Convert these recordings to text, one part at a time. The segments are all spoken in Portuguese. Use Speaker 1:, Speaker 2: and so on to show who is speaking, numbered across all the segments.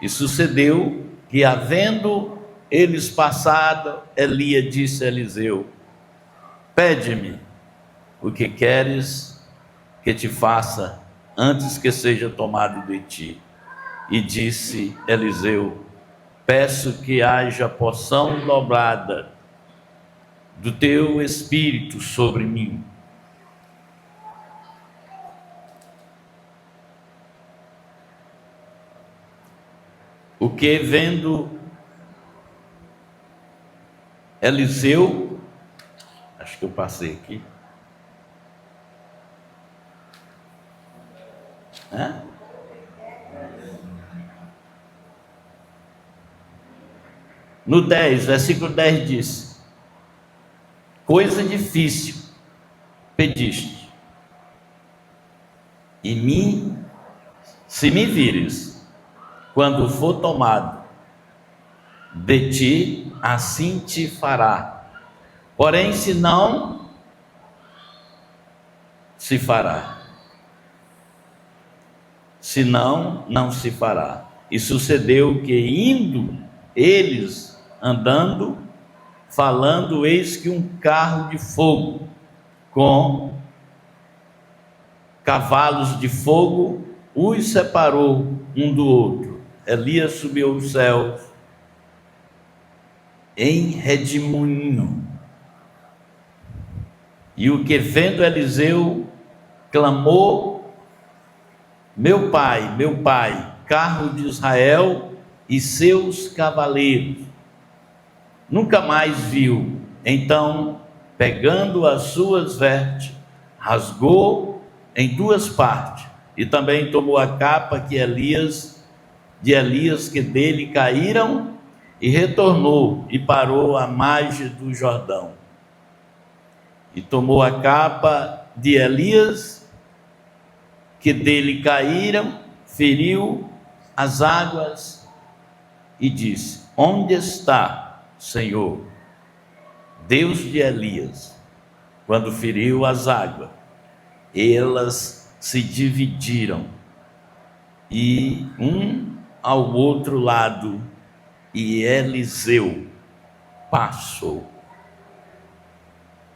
Speaker 1: E sucedeu que, havendo eles passado, Elias disse a Eliseu: pede-me o que queres que te faça antes que seja tomado de ti. E disse Eliseu: peço que haja porção dobrada do teu espírito sobre mim. O que, vendo Eliseu, acho que eu passei aqui, no 10, versículo 10 diz: coisa difícil pediste, e se me vires, quando for tomado de ti, assim te fará. Porém, se não, se fará. Se não, não se fará. E sucedeu que, indo eles andando, falando, eis que um carro de fogo com cavalos de fogo os separou um do outro. Elias subiu aos céus em redemoinho. E o que, vendo Eliseu, clamou: meu pai, carro de Israel e seus cavaleiros. Nunca mais viu. Então, pegando as suas vestes, rasgou em duas partes, e também tomou a capa de Elias que dele caíram, e retornou e parou à margem do Jordão. E tomou a capa de Elias que dele caíram, feriu as águas e disse: onde está, Senhor, Deus de Elias? Quando feriu as águas, elas se dividiram, e um ao outro lado, e Eliseu passou.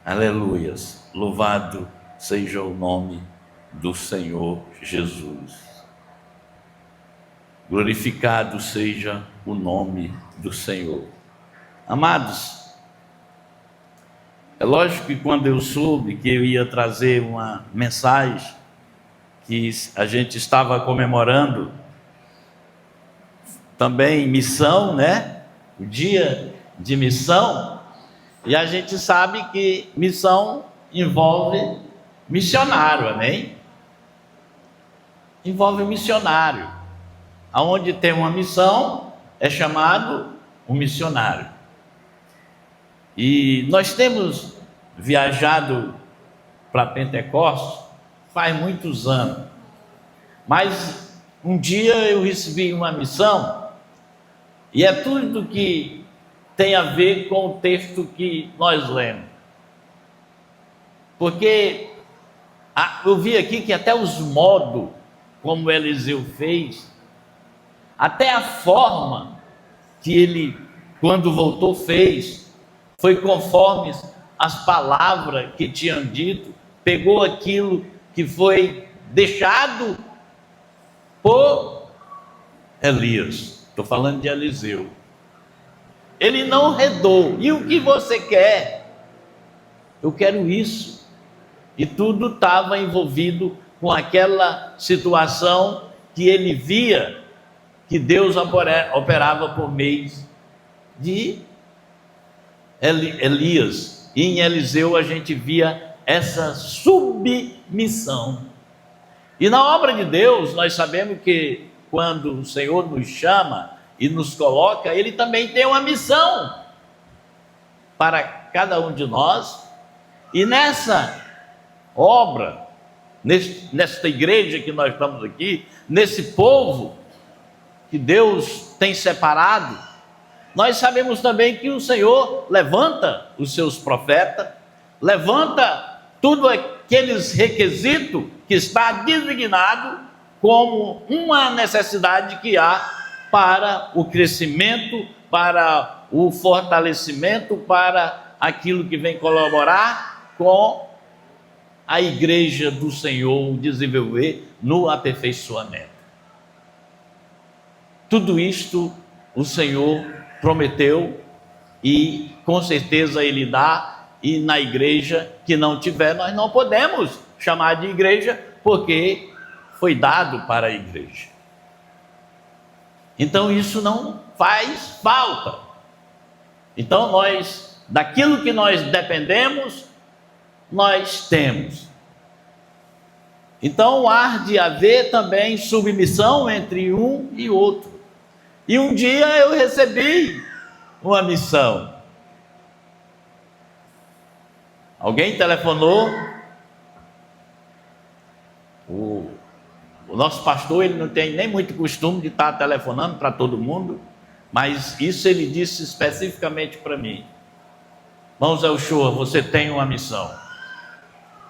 Speaker 1: Aleluias, louvado seja o nome do Senhor Jesus. Glorificado seja o nome do Senhor. Amados, é lógico que quando eu soube que eu ia trazer uma mensagem, que a gente estava comemorando também missão, né? O dia de missão, e a gente sabe que missão envolve missionário, amém? Envolve missionário. Aonde tem uma missão, é chamado um missionário. E nós temos viajado para Pentecostes faz muitos anos, mas um dia eu recebi uma missão, e é tudo que tem a ver com o texto que nós lemos, porque eu vi aqui que até os modos como Eliseu fez, até a forma que ele, quando voltou, fez, foi conforme as palavras que tinham dito, pegou aquilo que foi deixado por Elias. Estou falando de Eliseu. Ele não redou. E o que você quer? Eu quero isso. E tudo estava envolvido com aquela situação que ele via que Deus operava por meio de Elias. E em Eliseu a gente via essa submissão. E na obra de Deus, nós sabemos que quando o Senhor nos chama e nos coloca, Ele também tem uma missão para cada um de nós. E nessa obra, nesta igreja que nós estamos aqui, nesse povo que Deus tem separado, nós sabemos também que o Senhor levanta os seus profetas, levanta tudo aqueles requisitos que está designado como uma necessidade que há para o crescimento, para o fortalecimento, para aquilo que vem colaborar com a igreja do Senhor desenvolver no aperfeiçoamento. Tudo isto o Senhor prometeu e com certeza Ele dá, e na igreja que não tiver, nós não podemos chamar de igreja, porque foi dado para a igreja. Então isso não faz falta. Então nós, daquilo que nós dependemos, nós temos. Então há de haver também submissão entre um e outro. E um dia eu recebi uma missão. Alguém telefonou. O nosso pastor, ele não tem nem muito costume de estar telefonando para todo mundo, mas isso ele disse especificamente para mim. Irmão Zé Uchoa, você tem uma missão.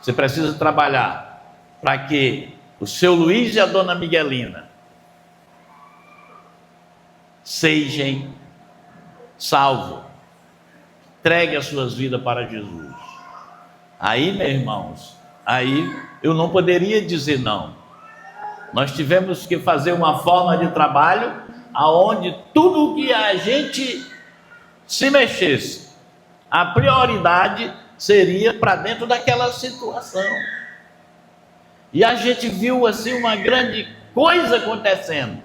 Speaker 1: Você precisa trabalhar para que o seu Luiz e a dona Miguelina sejam salvos. Entregue as suas vidas para Jesus. Aí, meus irmãos, aí eu não poderia dizer não. Nós tivemos que fazer uma forma de trabalho aonde tudo que a gente se mexesse, a prioridade seria para dentro daquela situação. E a gente viu assim uma grande coisa acontecendo,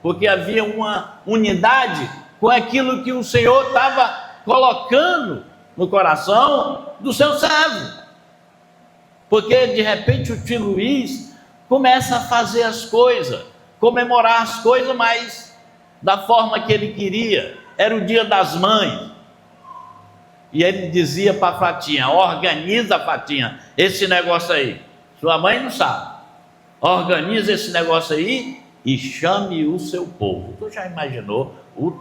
Speaker 1: porque havia uma unidade com aquilo que o Senhor estava colocando no coração do seu servo. Porque de repente o tio Luiz começa a fazer as coisas, comemorar as coisas, mas da forma que ele queria. Era o dia das mães. E ele dizia para a Fatinha: organiza, Fatinha, esse negócio aí. Sua mãe não sabe. Organiza esse negócio aí e chame o seu povo. Tu já imaginou o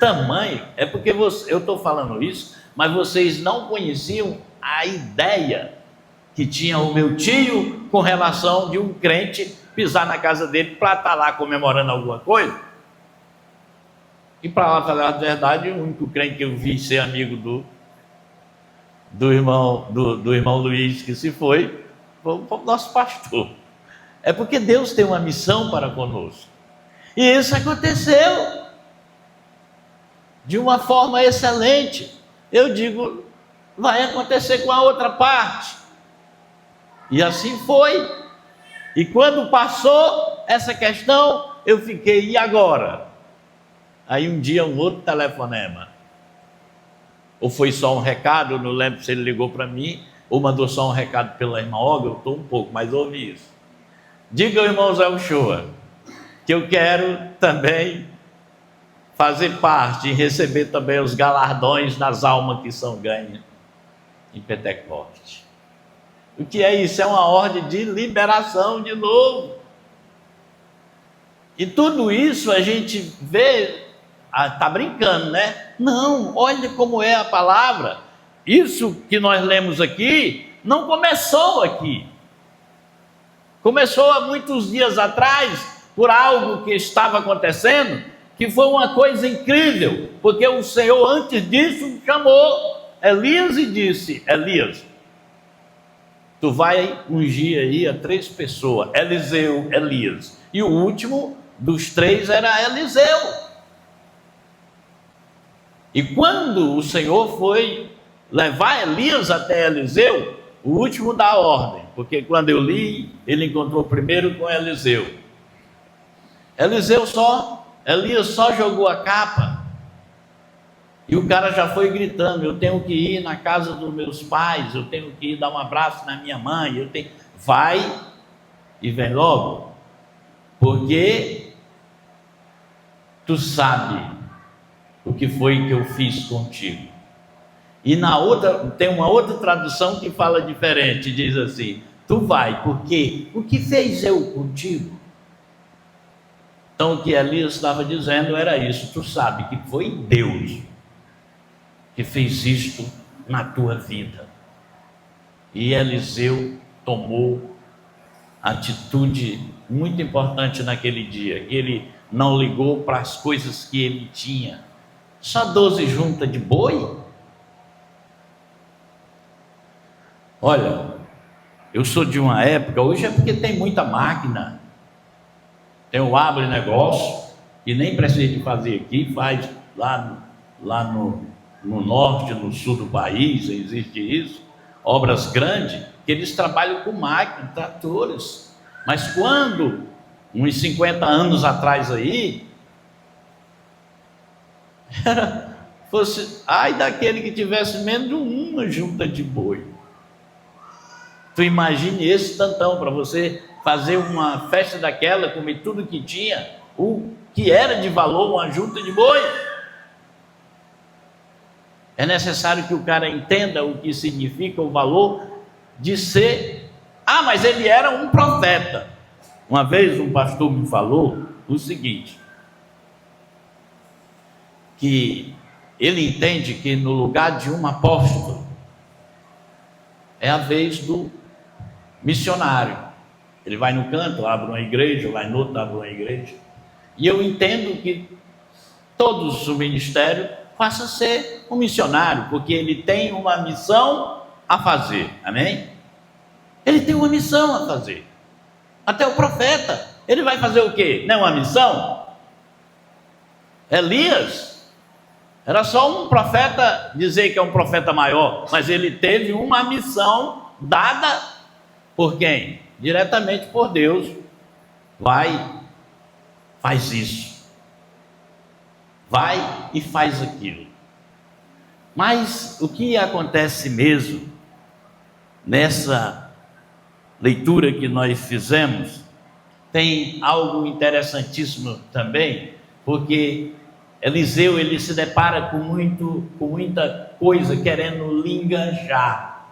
Speaker 1: tamanho? É porque eu estou falando isso, mas vocês não conheciam a ideia que tinha o meu tio com relação de um crente pisar na casa dele para estar lá comemorando alguma coisa. E para falar a verdade, o único crente que eu vi ser amigo do irmão Luiz que se foi o nosso pastor. É porque Deus tem uma missão para conosco. E isso aconteceu de uma forma excelente. Eu digo, vai acontecer com a outra parte. E assim foi. E quando passou essa questão, eu fiquei, e agora? Aí um dia um outro telefonema. Ou foi só um recado, não lembro se ele ligou para mim, ou mandou só um recado pela irmã Olga, eu estou um pouco, mas ouvi isso. Diga ao irmão Zé Uchoa que eu quero também fazer parte e receber também os galardões das almas que são ganhas em Pentecoste. O que é isso? É uma ordem de liberação de novo. E tudo isso a gente vê, está brincando, né? Não, olha como é a palavra. Isso que nós lemos aqui, não começou aqui. Começou há muitos dias atrás, por algo que estava acontecendo, que foi uma coisa incrível, porque o Senhor antes disso chamou Elias e disse: Elias, tu vai ungir aí a 3 pessoas, Eliseu, Elias, e o último dos 3 era Eliseu. E quando o Senhor foi levar Elias até Eliseu, o último dá ordem, porque quando eu li, ele encontrou primeiro com Eliseu. Elias só jogou a capa, e o cara já foi gritando: eu tenho que ir na casa dos meus pais, eu tenho que ir dar um abraço na minha mãe, vai e vem logo, porque tu sabe o que foi que eu fiz contigo. E na outra, tem uma outra tradução que fala diferente, diz assim: tu vai, porque o que fez eu contigo? Então o que Elias estava dizendo era isso: tu sabe que foi Deus que fez isto na tua vida. E Eliseu tomou atitude muito importante naquele dia. Ele não ligou para as coisas que ele tinha? Só 12 juntas de boi? Olha, eu sou de uma época, hoje é porque tem muita máquina, tem o agronegócio, que nem precisa de fazer aqui, faz lá no norte, no sul do país, existe isso, obras grandes, que eles trabalham com máquinas, tratores. Mas quando, uns 50 anos atrás aí, fosse, ai daquele que tivesse menos de uma junta de boi. Tu imagine esse tantão, para você fazer uma festa daquela, comer tudo que tinha, o que era de valor uma junta de boi. É necessário que o cara entenda o que significa o valor de ser. Ah, mas ele era um profeta. Uma vez um pastor me falou o seguinte, que ele entende que no lugar de um apóstolo é a vez do missionário. Ele vai no canto, abre uma igreja, vai no outro, abre uma igreja. E eu entendo que todos o ministério passa a ser um missionário, porque ele tem uma missão a fazer, amém? Ele tem uma missão a fazer. Até o profeta, ele vai fazer o quê? Não é uma missão? Elias era só um profeta, dizer que é um profeta maior, mas ele teve uma missão dada por quem? Diretamente por Deus. Vai, faz isso. Vai e faz aquilo. Mas o que acontece mesmo nessa leitura que nós fizemos, tem algo interessantíssimo também, porque Eliseu, ele se depara com muita coisa querendo lhe enganjar.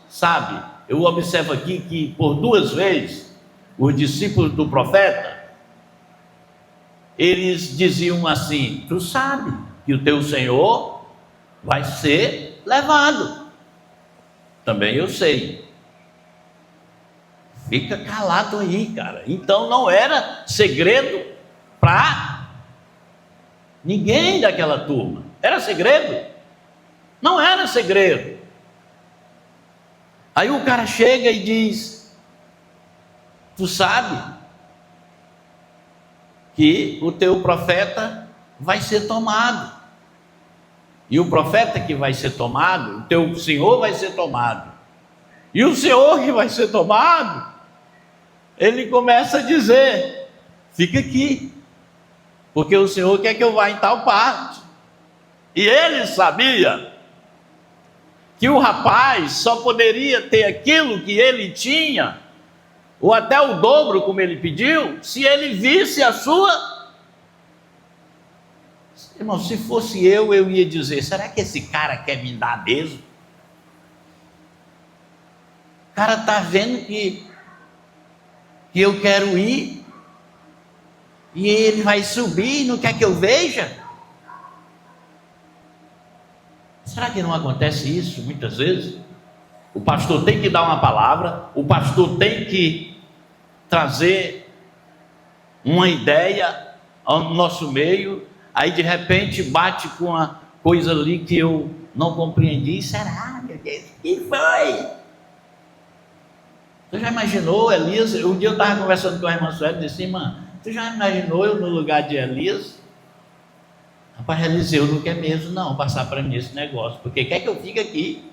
Speaker 1: Sabe, eu observo aqui que por 2 vezes os discípulos do profeta, eles diziam assim: tu sabe que o teu Senhor vai ser levado. Também eu sei. Fica calado aí, cara. Então não era segredo para ninguém daquela turma. Era segredo? Não era segredo. Aí o cara chega e diz: tu sabe que o teu profeta vai ser tomado. E o profeta que vai ser tomado, o teu senhor vai ser tomado. E o senhor que vai ser tomado, ele começa a dizer: fica aqui, porque o senhor quer que eu vá em tal parte. E ele sabia que o rapaz só poderia ter aquilo que ele tinha, ou até o dobro, como ele pediu, se ele visse a sua. Irmão, se fosse eu ia dizer: será que esse cara quer me dar mesmo? O cara está vendo que eu quero ir, e ele vai subir e não quer que eu veja? Será que não acontece isso muitas vezes? O pastor tem que dar uma palavra, o pastor tem que trazer uma ideia ao nosso meio, aí de repente bate com uma coisa ali que eu não compreendi. Será, meu Deus, o que foi? Você já imaginou Elias? Um dia eu estava conversando com a irmã Sueli e disse: irmã, você já imaginou eu no lugar de Elias? Rapaz, Eliseu não quer mesmo não passar para mim esse negócio, porque quer que eu fique aqui.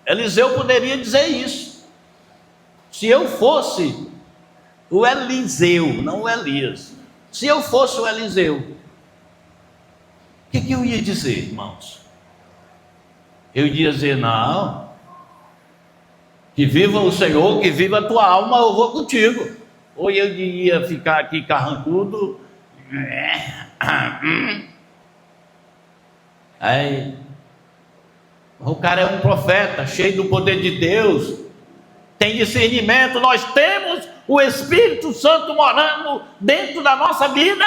Speaker 1: Eliseu poderia dizer isso. Se eu fosse o Eliseu, não o Elias, se eu fosse o Eliseu, o que eu ia dizer, irmãos? Eu ia dizer: não, que viva o Senhor, que viva a tua alma, eu vou contigo. Ou eu ia ficar aqui carrancudo, aí o cara é um profeta, cheio do poder de Deus, tem discernimento, nós temos o Espírito Santo morando dentro da nossa vida,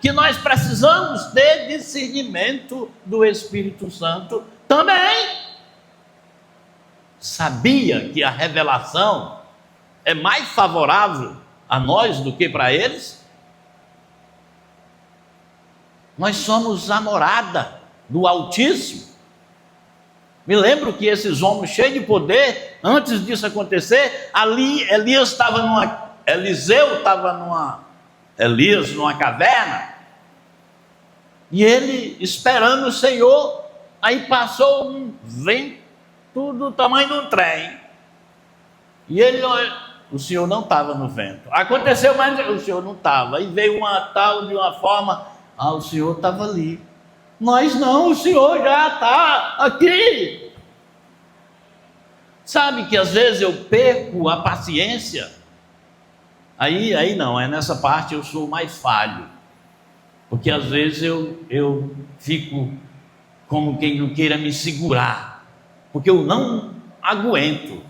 Speaker 1: que nós precisamos ter discernimento do Espírito Santo também. sabia que a revelação é mais favorável a nós do que para eles? Nós somos a morada do Altíssimo. Me lembro que esses homens cheios de poder, antes disso acontecer, ali Elias numa caverna, e ele esperando o Senhor. Aí passou um vento do tamanho de um trem, e ele olha, o Senhor não estava no vento. Aconteceu, mas o Senhor não estava. Aí veio uma tal de uma forma, o Senhor estava ali. Nós não, o Senhor já está aqui. Sabe que às vezes eu perco a paciência? Aí não, nessa parte eu sou mais falho. Porque às vezes eu fico como quem não queira me segurar. Porque eu não aguento.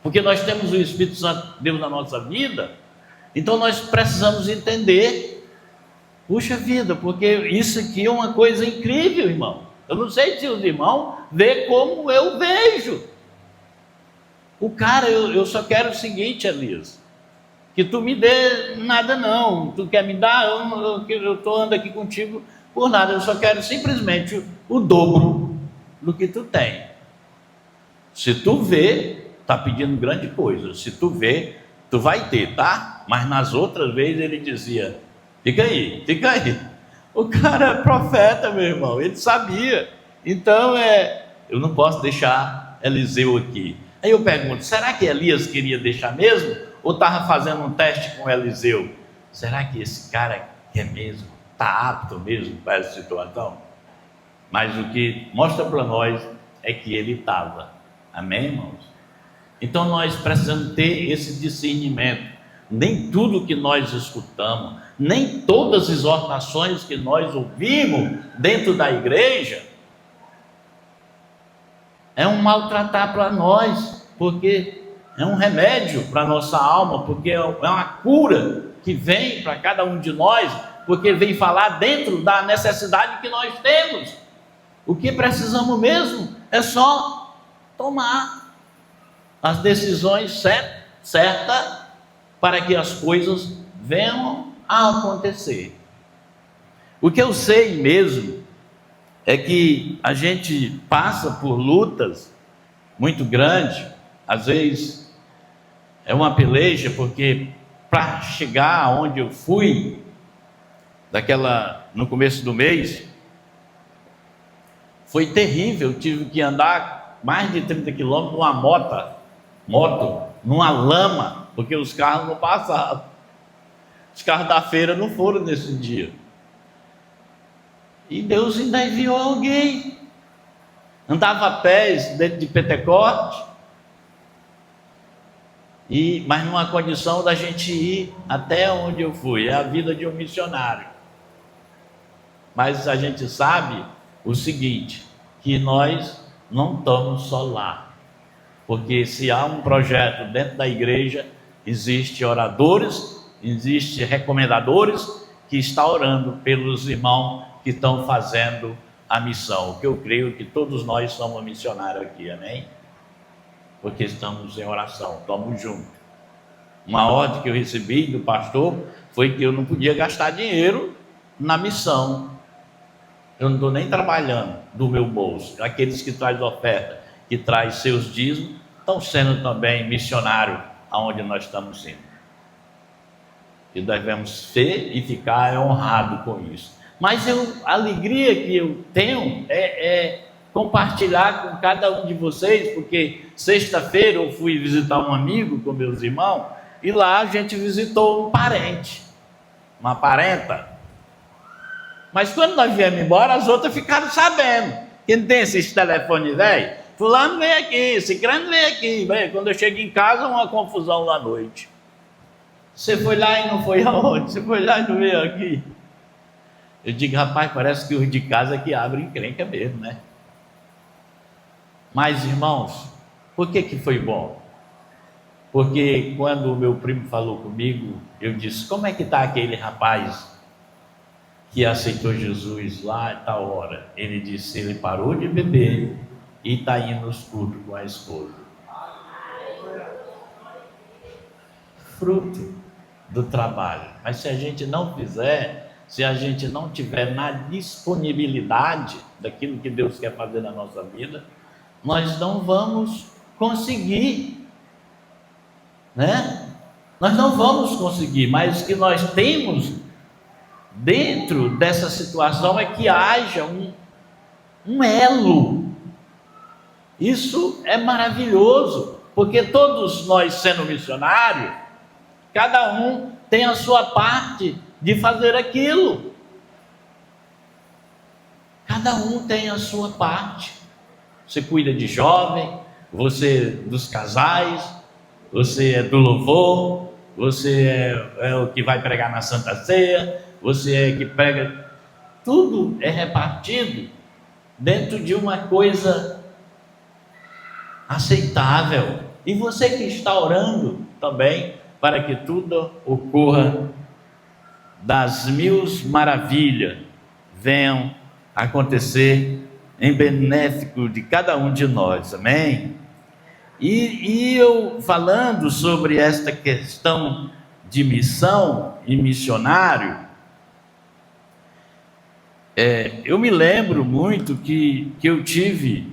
Speaker 1: Porque nós temos o Espírito Santo de Deus na nossa vida, então nós precisamos entender. Puxa vida, porque isso aqui é uma coisa incrível, irmão. Eu não sei se os irmãos veem como eu vejo. O cara, eu só quero o seguinte, Elias, que tu me dê nada não. Tu quer me dar, eu estou andando aqui contigo por nada. Eu só quero simplesmente o dobro do que tu tem. Se tu vê, está pedindo grande coisa. Se tu vê, tu vai ter, tá? Mas nas outras vezes ele dizia, fica aí. O cara é profeta, meu irmão, ele sabia. Então, eu não posso deixar Eliseu aqui. Aí eu pergunto, será que Elias queria deixar mesmo? Ou estava fazendo um teste com Eliseu? Será que esse cara quer mesmo? Está apto mesmo para essa situação? Mas o que mostra para nós é que ele estava. Amém, irmãos? Então nós precisamos ter esse discernimento. Nem tudo que nós escutamos, nem todas as exortações que nós ouvimos dentro da igreja é um maltratar para nós, porque é um remédio para a nossa alma, porque é uma cura que vem para cada um de nós, porque vem falar dentro da necessidade que nós temos. O que precisamos mesmo é só tomar as decisões certas para que as coisas venham a acontecer. O que eu sei mesmo é que a gente passa por lutas muito grandes, às vezes é uma peleja, porque para chegar aonde eu fui, no começo do mês, foi terrível. Eu tive que andar mais de 30 quilômetros numa moto, numa lama, porque os carros não passavam. Os carros da feira não foram nesse dia. E Deus ainda enviou alguém. Andava a pés dentro de Pentecoste, mas numa condição da gente ir até onde eu fui. É a vida de um missionário. Mas a gente sabe o seguinte, que nós não estamos só lá. Porque se há um projeto dentro da igreja, existe oradores, existe recomendadores que estão orando pelos irmãos que estão fazendo a missão. O que eu creio que todos nós somos missionários aqui, amém? Porque estamos em oração, estamos juntos. Uma ordem que eu recebi do pastor foi que eu não podia gastar dinheiro na missão. Eu não estou nem trabalhando do meu bolso. Aqueles que trazem oferta, que traz seus dízimos, estão sendo também missionários aonde nós estamos indo. E devemos ser e ficar honrados com isso. Mas a alegria que eu tenho é compartilhar com cada um de vocês, porque sexta-feira eu fui visitar um amigo com meus irmãos, e lá a gente visitou um parente, uma parenta. Mas quando nós viemos embora, as outras ficaram sabendo. Quem tem esses telefones velho? Fulano veio aqui, ciclano veio aqui. Quando eu chego em casa, uma confusão lá à noite. Você foi lá e não foi aonde? Você foi lá e não veio aqui? Eu digo, rapaz, parece que os de casa que abrem encrenca mesmo, né? Mas, irmãos, por que foi bom? Porque quando o meu primo falou comigo, eu disse, como é que está aquele rapaz que aceitou Jesus lá e tal hora? Ele disse, ele parou de beber, e está indo nos cultos com a esposa. Fruto do trabalho. Mas se a gente não fizer, se a gente não tiver na disponibilidade daquilo que Deus quer fazer na nossa vida, nós não vamos conseguir, né? Nós não vamos conseguir, mas o que nós temos dentro dessa situação é que haja um elo. Isso é maravilhoso, porque todos nós sendo missionários, cada um tem a sua parte de fazer aquilo. Cada um tem a sua parte. Você cuida de jovem, você dos casais, você é do louvor, você é o que vai pregar na Santa Ceia, você é que prega. Tudo é repartido dentro de uma coisa aceitável. E você que está orando também para que tudo ocorra, das mil maravilhas venham acontecer em benéfico de cada um de nós, amém? E eu falando sobre esta questão de missão e missionário, eu me lembro muito que eu tive,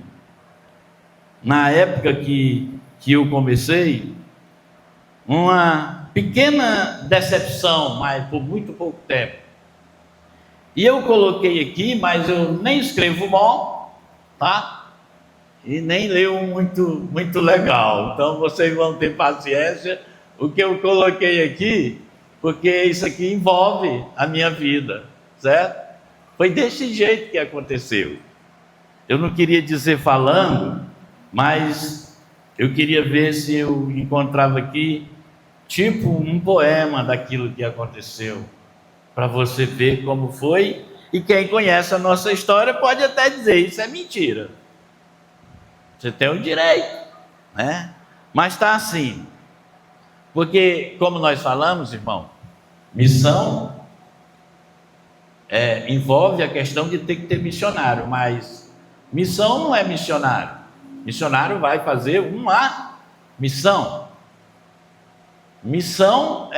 Speaker 1: na época que eu comecei, uma pequena decepção, mas por muito pouco tempo. E eu coloquei aqui, mas eu nem escrevo mal, tá? E nem leio muito legal. Então vocês vão ter paciência. O que eu coloquei aqui, porque isso aqui envolve a minha vida, certo? Foi desse jeito que aconteceu. Eu não queria dizer falando, mas eu queria ver se eu encontrava aqui tipo um poema daquilo que aconteceu, para você ver como foi. E quem conhece a nossa história pode até dizer, isso é mentira. Você tem o direito, né? Mas está assim, porque como nós falamos, irmão, missão envolve a questão de ter que ter missionário, mas missão não é missionário. Missionário vai fazer uma missão. Missão,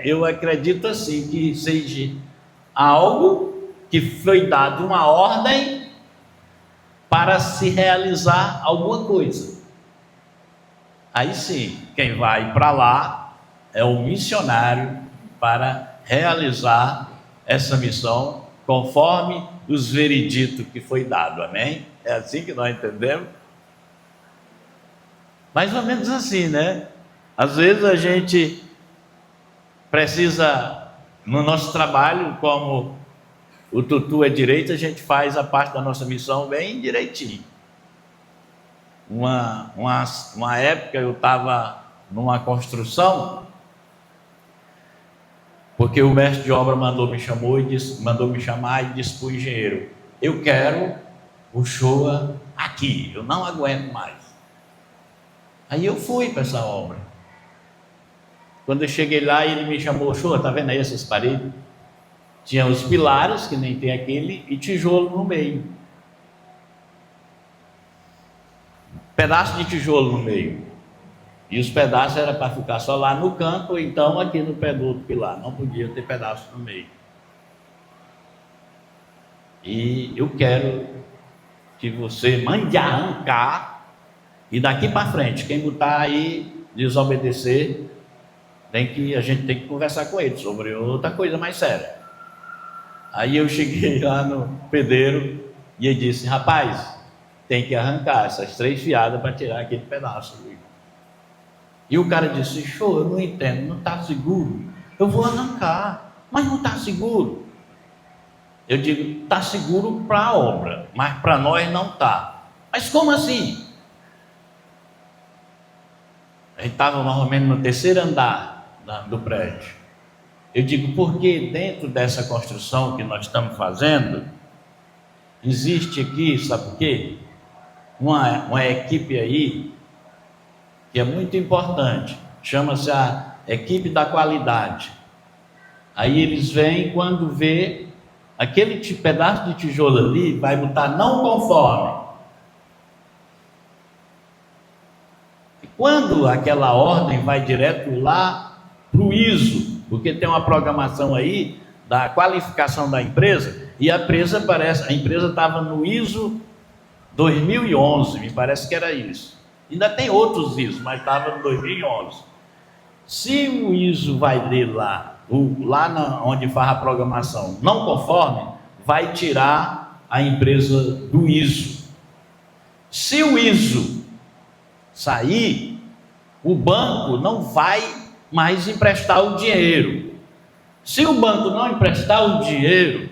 Speaker 1: eu acredito assim, que seja algo que foi dado uma ordem para se realizar alguma coisa. Aí sim, quem vai para lá é o missionário para realizar essa missão conforme os vereditos que foi dado, amém? É assim que nós entendemos? Mais ou menos assim, né? Às vezes a gente precisa, no nosso trabalho, como o tutu é direito, a gente faz a parte da nossa missão bem direitinho. Uma época eu estava numa construção, porque o mestre de obra mandou me chamar e disse para o engenheiro: eu quero o show aqui, eu não aguento mais. Aí eu fui para essa obra. Quando eu cheguei lá, ele me chamou: show, tá vendo aí essas paredes? Tinha os pilares, que nem tem aquele, e tijolo no meio. Pedaço de tijolo no meio. E os pedaços era para ficar só lá no canto, ou então aqui no pé do outro pilar. Não podia ter pedaço no meio. E eu quero que você mande arrancar, e daqui para frente, quem botar aí desobedecer, a gente tem que conversar com ele sobre outra coisa mais séria. Aí eu cheguei lá no pedreiro e ele disse: rapaz, tem que arrancar essas 3 fiadas para tirar aquele pedaço. E o cara disse: show, eu não entendo, não está seguro. Eu vou arrancar, mas não está seguro. Eu digo: está seguro para a obra, mas para nós não está. Mas como assim? A gente estava mais ou menos no 3º andar do prédio. Eu digo: porque dentro dessa construção que nós estamos fazendo, existe aqui, sabe o quê? Uma equipe aí que é muito importante, chama-se a equipe da qualidade. Aí eles vêm, quando vê aquele pedaço de tijolo ali, vai botar não conforme. Quando aquela ordem vai direto lá para o ISO, porque tem uma programação aí da qualificação da empresa, e a empresa estava no ISO 2011, me parece que era isso. Ainda tem outros ISO, mas estava no 2011. Se o ISO vai ler lá onde faz a programação, não conforme, vai tirar a empresa do ISO. Se o ISO sair, o banco não vai mais emprestar o dinheiro. Se o banco não emprestar o dinheiro,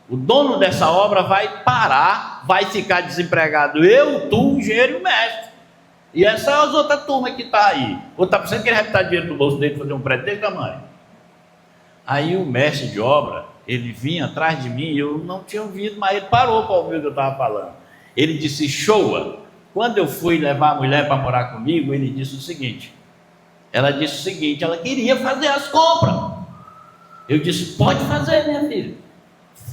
Speaker 1: o dono dessa obra vai parar, vai ficar desempregado. Eu, tu, o engenheiro e o mestre. E essa é as outras turmas que está aí. Ou está pensando que ele vai botar dinheiro no bolso dele para fazer um prédio desse tamanho? Aí o mestre de obra, ele vinha atrás de mim, eu não tinha ouvido, mas ele parou para ouvir o que eu estava falando. Ele disse: Showa, quando eu fui levar a mulher para morar comigo, ele disse o seguinte, ela queria fazer as compras. Eu disse: pode fazer, minha filha,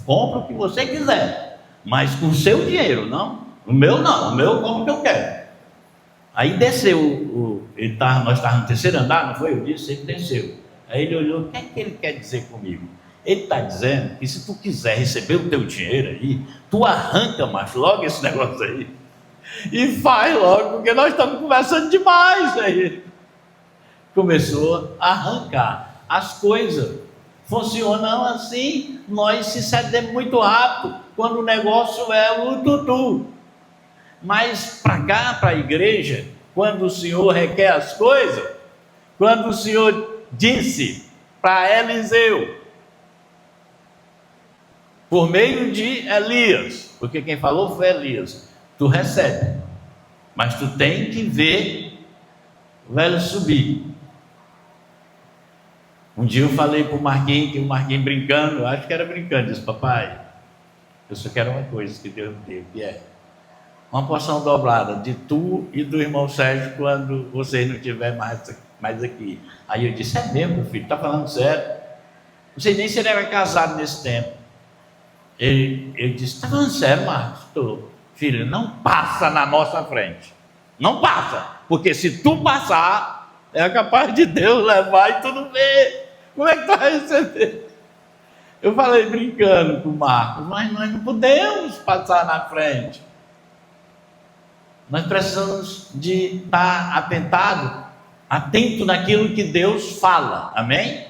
Speaker 1: compra o que você quiser, mas com o seu dinheiro, não, o meu não, o meu compra o que eu quero. Aí desceu, nós estávamos no terceiro andar, não foi? Eu disse, ele desceu. Aí ele olhou: o que é que ele quer dizer comigo? Ele está dizendo que se tu quiser receber o teu dinheiro aí, tu arranca mais logo esse negócio aí e faz logo, porque nós estamos conversando demais. Aí começou a arrancar. As coisas funcionam assim, nós se cedemos muito rápido quando o negócio é o tutu. Mas para cá, para a igreja, quando o Senhor requer as coisas, quando o Senhor disse para Eliseu, por meio de Elias, porque quem falou foi Elias, tu recebe, mas tu tem que ver o velho subir. Um dia eu falei para o Marquinhos, que o Marquinhos brincando, eu acho que era brincando, disse: papai, eu só quero uma coisa que Deus me deu, que é uma porção dobrada de tu e do irmão Sérgio quando vocês não estiverem mais aqui. Aí eu disse: é mesmo, meu filho, está falando sério? Não sei nem se ele era casado nesse tempo. Ele disse: está falando sério, Marcos? Estou. Filho, não passa na nossa frente, não passa, porque se tu passar, é capaz de Deus levar e tu não vê. Como é que tu vai receber? Eu falei brincando com o Marcos, mas nós não podemos passar na frente. Nós precisamos de estar atento naquilo que Deus fala, amém?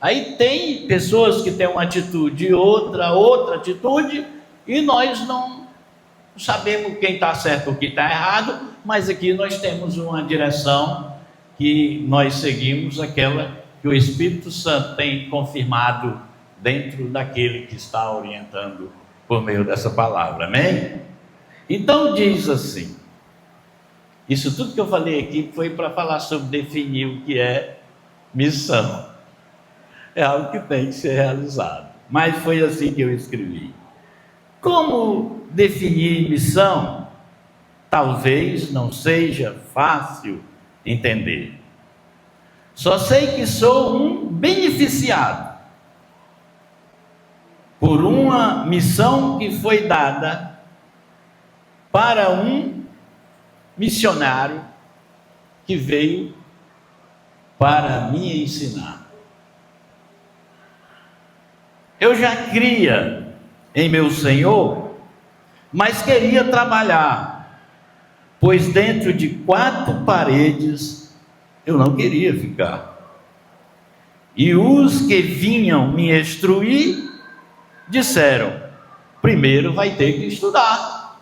Speaker 1: Aí tem pessoas que têm uma atitude, outra atitude, e nós não sabemos quem está certo ou quem está errado, mas aqui nós temos uma direção que nós seguimos, aquela que o Espírito Santo tem confirmado dentro daquele que está orientando por meio dessa palavra, amém? Então diz assim, isso tudo que eu falei aqui foi para falar sobre definir o que é missão. É algo que tem que ser realizado, mas foi assim que eu escrevi. Como definir missão? Talvez não seja fácil entender. Só sei que sou um beneficiado por uma missão que foi dada para um missionário que veio para me ensinar. Eu já cria em meu Senhor, mas queria trabalhar, pois dentro de 4 paredes eu não queria ficar. E os que vinham me instruir disseram: primeiro vai ter que estudar.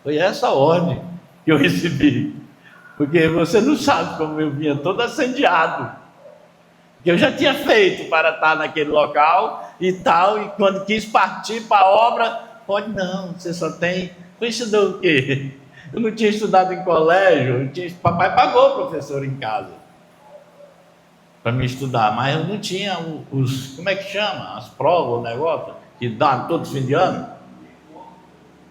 Speaker 1: Foi essa a ordem que eu recebi, porque você não sabe como eu vinha todo assendiado, que eu já tinha feito para estar naquele local e tal, e quando quis partir para a obra, pode não, você só tem... Tu estudou o quê? Eu não tinha estudado em colégio, papai pagou o professor em casa para me estudar, mas eu não tinha como é que chama? As provas, o negócio, que dá todos os fins de ano,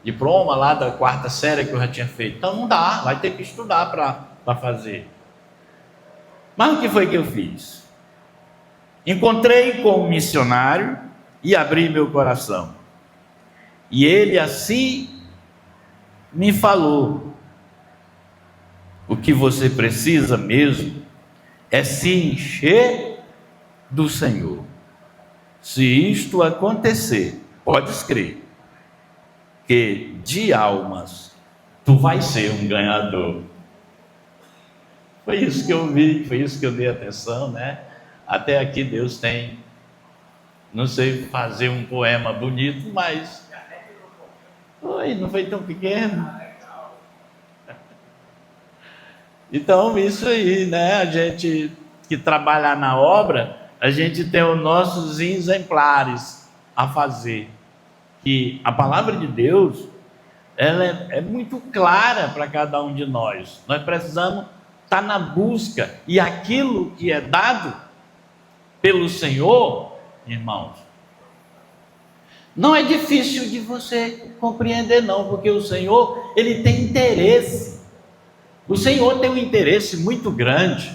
Speaker 1: diploma lá da 4ª série que eu já tinha feito. Então não dá, vai ter que estudar para fazer. Mas o que foi que eu fiz? Encontrei com um missionário e abri meu coração. E ele assim me falou: O que você precisa mesmo é se encher do Senhor. Se isto acontecer, podes crer que de almas tu vais ser um ganhador. Foi isso que eu vi, foi isso que eu dei atenção, né? Até aqui Deus tem, não sei fazer um poema bonito, mas não foi tão pequeno. Então, isso aí, né? A gente que trabalha na obra, a gente tem os nossos exemplares a fazer. Que a palavra de Deus, ela é muito clara para cada um de nós. Nós precisamos estar na busca, e aquilo que é dado pelo Senhor, irmãos, não é difícil de você compreender não, porque o Senhor, Ele tem interesse. O Senhor tem um interesse muito grande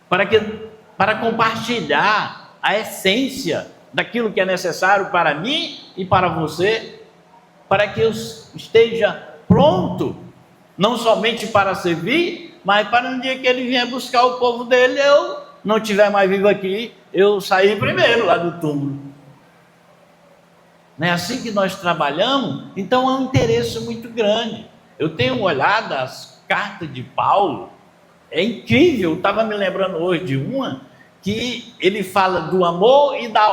Speaker 1: para compartilhar a essência daquilo que é necessário para mim e para você, para que eu esteja pronto, não somente para servir, mas para um dia que Ele vier buscar o povo dele, eu não estiver mais vivo aqui, eu sair primeiro lá do túmulo. Não é assim que nós trabalhamos? Então é um interesse muito grande. Eu tenho olhado as cartas de Paulo, é incrível. Eu estava me lembrando hoje de uma que ele fala do amor e das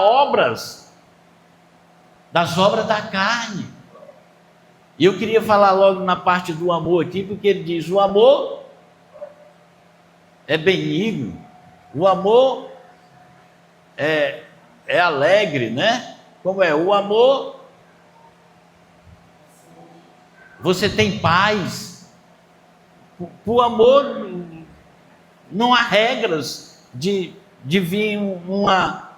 Speaker 1: obras da carne. E eu queria falar logo na parte do amor aqui, porque ele diz: o amor é benigno, o amor é alegre, né? Como é? O amor, você tem paz. O amor, não há regras de vir uma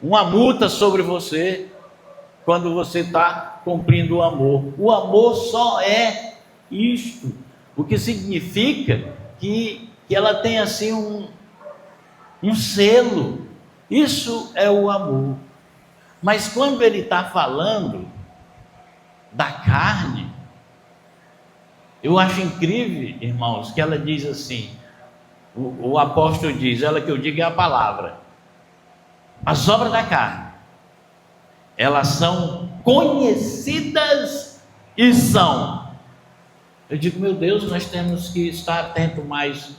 Speaker 1: multa sobre você quando você está cumprindo o amor. O amor só é isto, o que significa que ela tem assim um selo. Isso é o amor. Mas quando ele está falando da carne, eu acho incrível, irmãos, que ela diz assim, o apóstolo diz, ela que eu digo é a palavra, as obras da carne, elas são conhecidas e são. Eu digo, meu Deus, nós temos que estar atento mais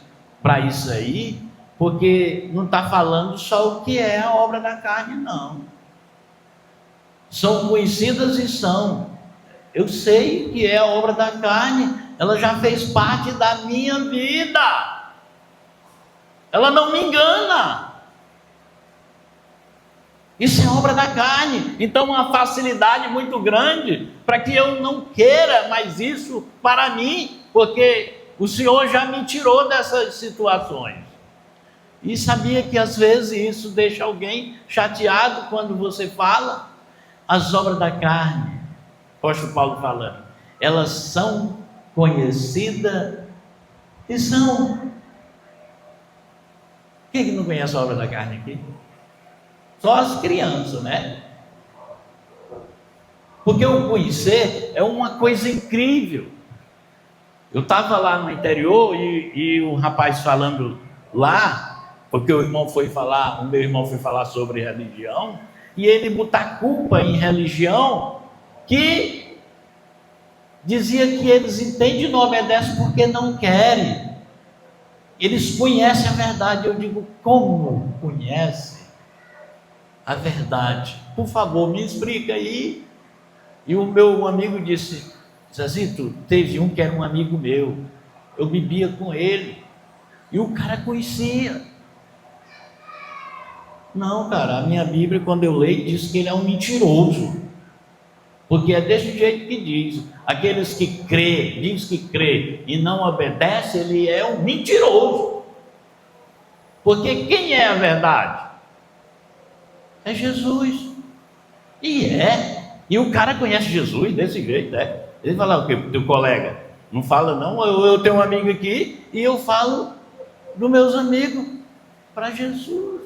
Speaker 1: para isso aí, porque não está falando só o que é a obra da carne, não. São conhecidas e são. Eu sei que é a obra da carne, ela já fez parte da minha vida. Ela não me engana. Isso é obra da carne. Então, uma facilidade muito grande para que eu não queira mais isso para mim, porque o Senhor já me tirou dessas situações. E sabia que às vezes isso deixa alguém chateado quando você fala. As obras da carne, o apóstolo Paulo falando, elas são conhecidas e são. Quem que não conhece a obra da carne aqui? Só as crianças, né? Porque o conhecer é uma coisa incrível. Eu estava lá no interior e o rapaz falando lá, porque o meu irmão foi falar sobre religião, e ele botar culpa em religião, que dizia que eles entendem e não obedecem porque não querem. Eles conhecem a verdade. Eu digo, como conhece a verdade? Por favor, me explica aí. E o meu amigo disse, Zezito, teve um que era um amigo meu, eu bebia com ele, e o cara conhecia. Não, cara, a minha Bíblia, quando eu leio, diz que ele é um mentiroso, porque é desse jeito que diz, aqueles que diz que crê e não obedece, ele é um mentiroso, porque quem é a verdade? É Jesus, e o cara conhece Jesus desse jeito, né? Ele fala o quê, teu colega? Não fala não, eu tenho um amigo aqui, e eu falo dos meus amigos para Jesus,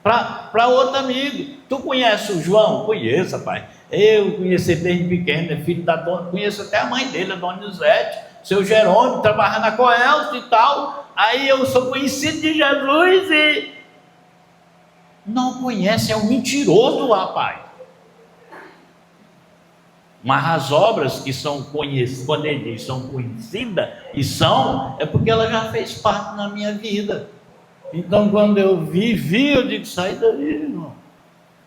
Speaker 1: para outro amigo. Tu conhece o João? Conheço, rapaz. Eu conheci desde pequeno, é filho da dona, conheço até a mãe dele, a dona Nizete. seu Jerônimo, trabalha na Coelce e tal. Aí eu sou conhecido de Jesus e não conhece, é um mentiroso, rapaz. Mas as obras que são conhecidas, quando ele diz são conhecidas, é porque ela já fez parte na minha vida. Então quando eu vi, eu digo, sai daí, irmão.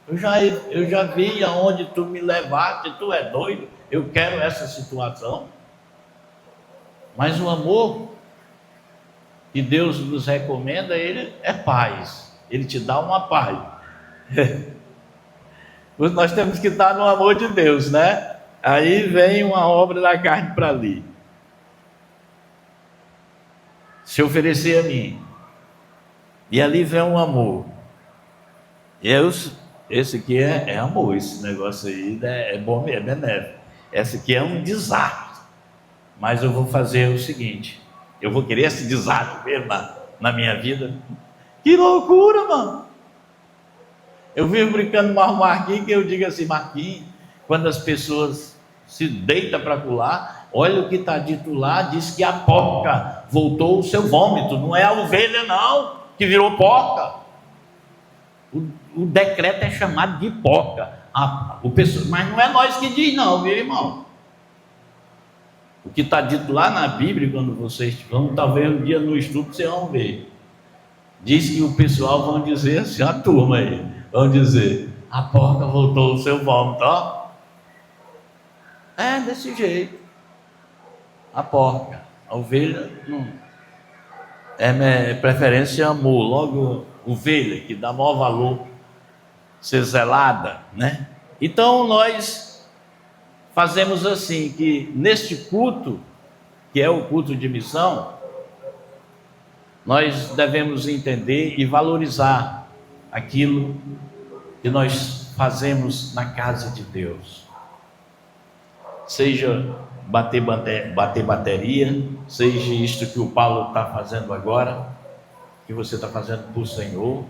Speaker 1: Eu já vi aonde tu me levaste, tu é doido, eu quero essa situação. Mas o amor que Deus nos recomenda, ele é paz, ele te dá uma paz. Nós temos que estar no amor de Deus, né? Aí vem uma obra da carne para ali. Se oferecer a mim. E ali vem um amor. Esse aqui é amor, esse negócio aí é bom mesmo, é benéfico. Esse aqui é um desastre. Mas eu vou fazer o seguinte: eu vou querer esse desastre mesmo na minha vida. Que loucura, mano! Eu vivo brincando com o Marquinhos, que eu digo assim, Marquinhos, quando as pessoas se deitam para pular, olha o que está dito lá, diz que a porca voltou o seu vômito, não é a ovelha não, que virou porca. O decreto é chamado de porca. Mas não é nós que diz não, meu irmão. O que está dito lá na Bíblia, quando vocês vão, talvez um dia no estudo vocês vão ver. Diz que o pessoal vão dizer assim, a turma aí, vão dizer, a porca voltou o seu vômito, ó. É desse jeito. A porca, a ovelha, não. É preferência amor, logo ovelha, que dá maior valor, ser zelada, né? Então nós fazemos assim, que neste culto, que é o culto de missão, nós devemos entender e valorizar aquilo que nós fazemos na casa de Deus. Seja bater bateria, seja isto que o Paulo está fazendo agora, que você está fazendo por Senhor,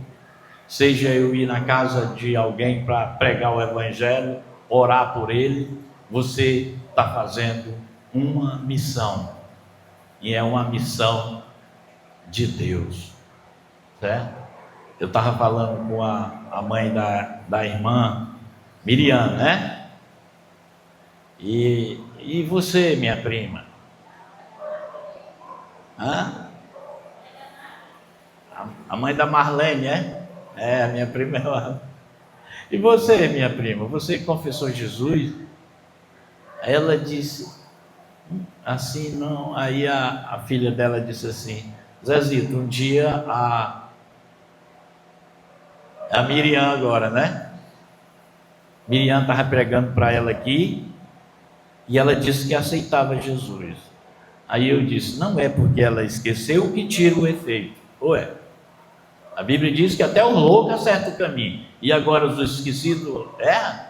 Speaker 1: seja eu ir na casa de alguém para pregar o Evangelho, orar por ele, você está fazendo uma missão, e é uma missão de Deus, certo? Eu estava falando com a mãe da irmã Miriam, né? E você, minha prima? Hã? A mãe da Marlene, é? É, a minha prima é lá. E você, minha prima? Você confessou Jesus? Aí ela disse, assim não. Aí a filha dela disse assim, Zezito, um dia a Miriam agora, né? Miriam estava pregando para ela aqui, e ela disse que aceitava Jesus. Aí eu disse, não é porque ela esqueceu que tira o efeito. Ou é? A Bíblia diz que até o louco acerta o caminho, e agora os esquecidos erram.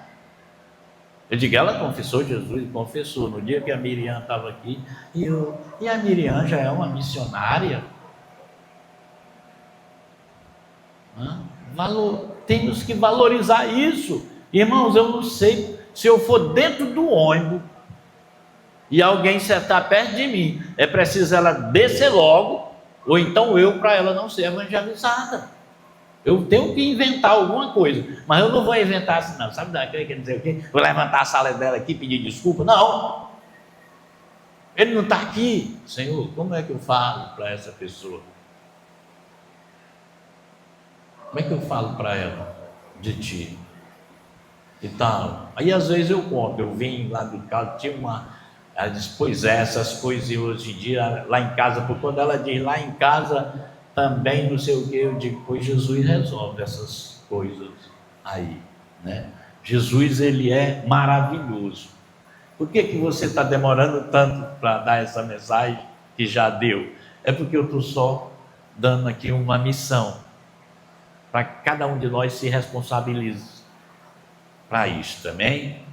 Speaker 1: Eu digo, ela confessou Jesus, confessou. No dia que a Miriam estava aqui, e a Miriam já é uma missionária. Temos que valorizar isso. Irmãos, eu não sei, se eu for dentro do ônibus e alguém sentar perto de mim, é preciso ela descer logo, ou então eu, para ela não ser evangelizada. Eu tenho que inventar alguma coisa, mas eu não vou inventar assim não, sabe daquele que quer dizer o quê? Vou levantar a sala dela aqui e pedir desculpa, não, ele não está aqui. Senhor, como é que eu falo para essa pessoa? Como é que eu falo para ela de ti? E tal. Aí às vezes eu conto, eu vim lá de casa, tinha ela diz, pois é, essas coisas hoje em dia, lá em casa, porque quando ela diz lá em casa, também não sei o que, eu digo, pois Jesus resolve essas coisas aí, né? Jesus, ele é maravilhoso. Por que você está demorando tanto para dar essa mensagem que já deu? É porque eu estou só dando aqui uma missão, para que cada um de nós se responsabilize para isso também.